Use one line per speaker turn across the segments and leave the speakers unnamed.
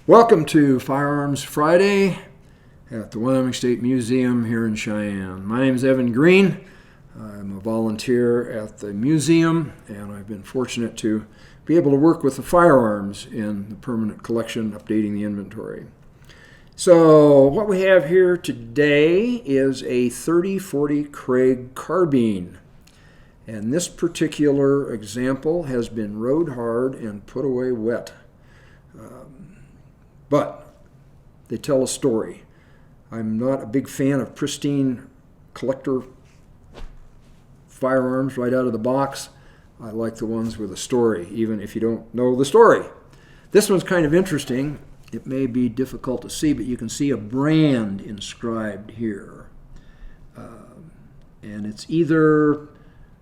Welcome to Firearms Friday at the Wyoming State Museum here in Cheyenne. My name is Evan Green. I'm a volunteer at the museum, and I've been fortunate to be able to work with the firearms in the permanent collection, updating the inventory. So what we have here today is a 30-40 Krag carbine. And this particular example has been rode hard and put away wet. But they tell a story. I'm not a big fan of pristine collector firearms right out of the box. I like the ones with a story, even if you don't know the story. This one's kind of interesting. It may be difficult to see, but you can see a brand inscribed here. And it's either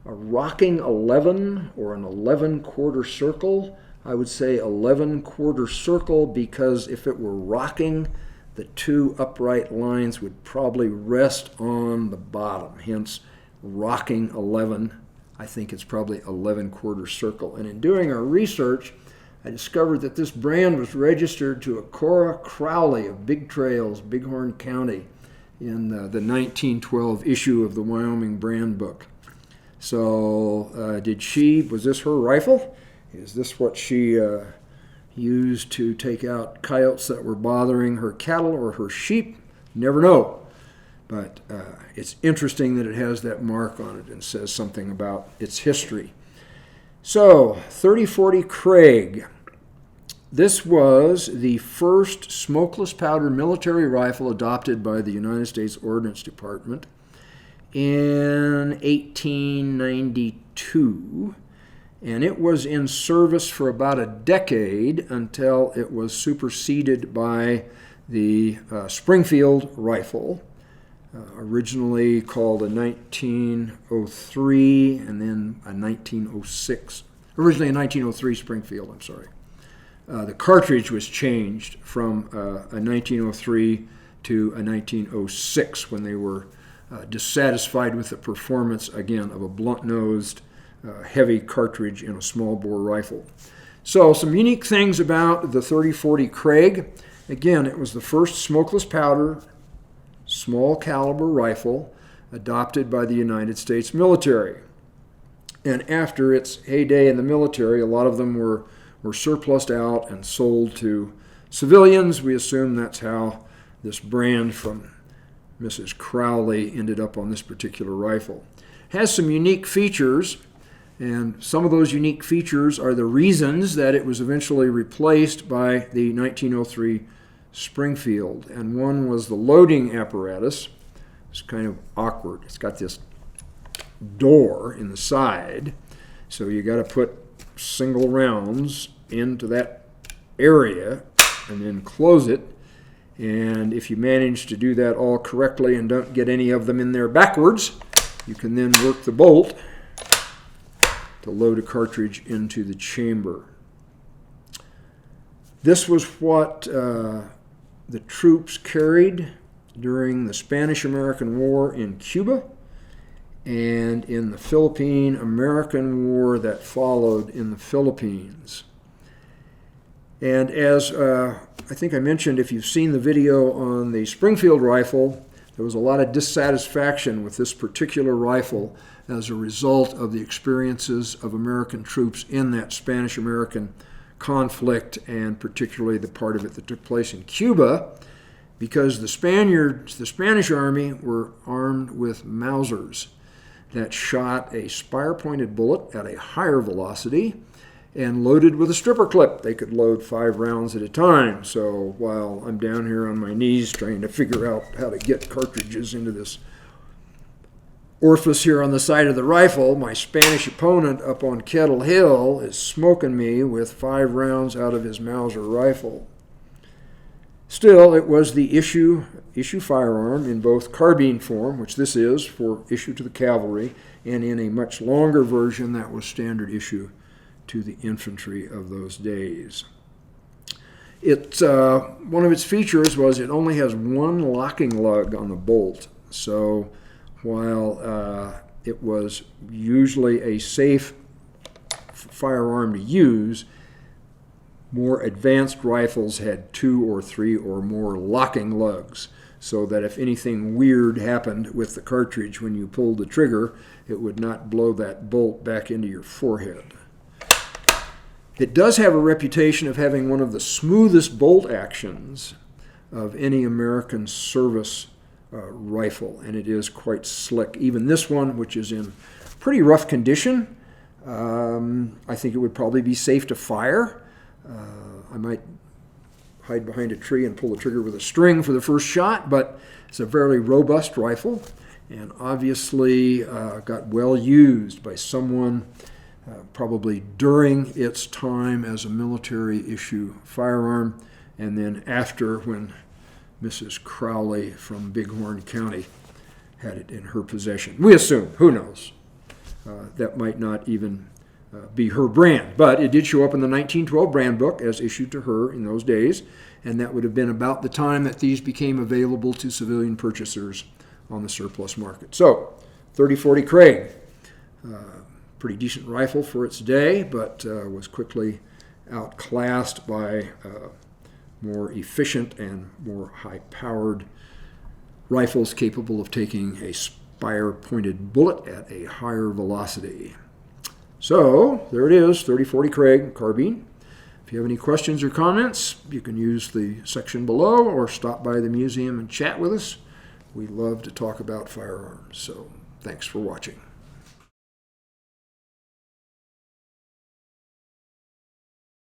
a rocking 11 or an 11 quarter circle. I would say 11 quarter circle because if it were rocking, the two upright lines would probably rest on the bottom. Hence, rocking 11. I think it's probably 11 quarter circle. And in doing our research, I discovered that this brand was registered to a Cora Crowley of Big Trails, Bighorn County, in the 1912 issue of the Wyoming brand book. So was this her rifle? Is this what she used to take out coyotes that were bothering her cattle or her sheep? Never know. But it's interesting that it has that mark on it and says something about its history. So, 30-40 Krag. This was the first smokeless powder military rifle adopted by the United States Ordnance Department in 1892. And it was in service for about a decade until it was superseded by the Springfield rifle, originally called a 1903 and then a 1906. Originally a 1903 Springfield, I'm sorry. The cartridge was changed from a 1903 to a 1906 when they were dissatisfied with the performance, again, of a blunt-nosed heavy cartridge in a small bore rifle. So some unique things about the 30-40 Krag. Again, it was the first smokeless powder, small caliber rifle adopted by the United States military. And after its heyday in the military, a lot of them were surplused out and sold to civilians. We assume that's how this brand from Mrs. Crowley ended up on this particular rifle. Has some unique features. And some of those unique features are the reasons that it was eventually replaced by the 1903 Springfield. And one was the loading apparatus. It's kind of awkward. It's got this door in the side. So you got to put single rounds into that area and then close it. And if you manage to do that all correctly and don't get any of them in there backwards, you can then work the bolt to load a cartridge into the chamber. This was what the troops carried during the Spanish-American War in Cuba and in the Philippine-American War that followed in the Philippines. And as I think I mentioned, if you've seen the video on the Springfield rifle, there was a lot of dissatisfaction with this particular rifle as a result of the experiences of American troops in that Spanish-American conflict, and particularly the part of it that took place in Cuba, because the Spanish army were armed with Mausers that shot a spire-pointed bullet at a higher velocity and loaded with a stripper clip. They could load 5 rounds at a time. So while I'm down here on my knees trying to figure out how to get cartridges into this orifice here on the side of the rifle, my Spanish opponent up on Kettle Hill is smoking me with 5 rounds out of his Mauser rifle. Still, it was the issue firearm in both carbine form, which this is for issue to the cavalry, and in a much longer version that was standard issue to the infantry of those days. One of its features was it only has one locking lug on the bolt. So while it was usually a safe firearm to use, More advanced rifles had 2 or 3 or more locking lugs, so that if anything weird happened with the cartridge when you pulled the trigger, it would not blow that bolt back into your forehead. It does have a reputation of having one of the smoothest bolt actions of any American service rifle, and it is quite slick. Even this one, which is in pretty rough condition, I think it would probably be safe to fire. I might hide behind a tree and pull the trigger with a string for the first shot, but it's a very robust rifle, and obviously got well used by someone probably during its time as a military issue firearm, and then after, when Mrs. Crowley from Bighorn County had it in her possession. We assume, who knows? That might not even be her brand, but it did show up in the 1912 brand book as issued to her in those days, and that would have been about the time that these became available to civilian purchasers on the surplus market. So, 30-40 Krag, pretty decent rifle for its day, but was quickly outclassed by more efficient and more high-powered rifles capable of taking a spire-pointed bullet at a higher velocity. So, there it is, 30-40 Krag carbine. If you have any questions or comments, you can use the section below or stop by the museum and chat with us. We love to talk about firearms, so thanks for watching.